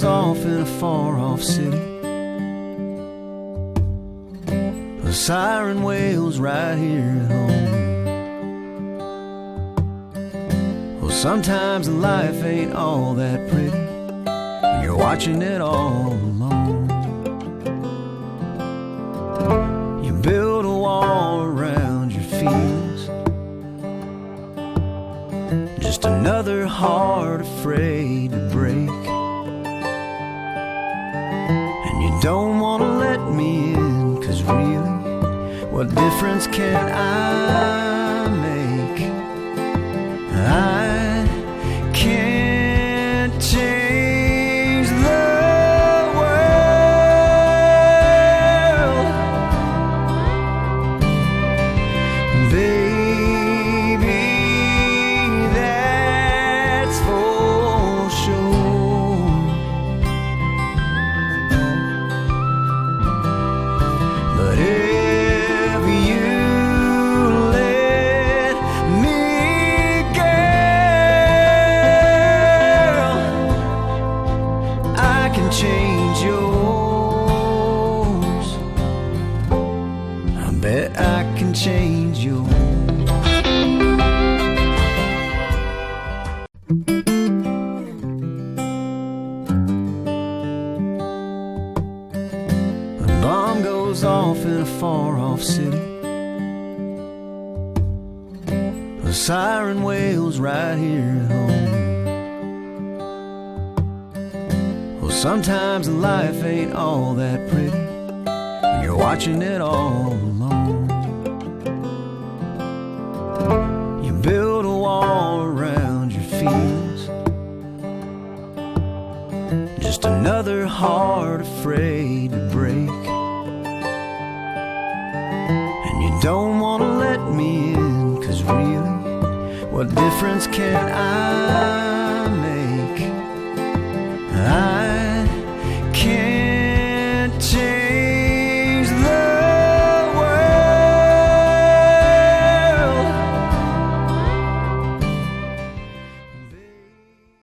goes off in a far-off city. The siren wails right here at home. Well, sometimes life ain't all that pretty when you're watching it all alone. You build a wall around your feelings, just another heart afraid to break. And you don't want to let me in, 'cause really, what difference can I make? I can't change the world, baby, that's for sure. But if you let me, girl, I can change yours. I bet I can change yours. A bomb goes off in a far-off city. The siren wails right here at home. Well, sometimes life ain't all that pretty when you're watching it all alone. You build a wall around your feelings, just another heart afraid to break. And you don't want to let me in, 'cause really, what difference can I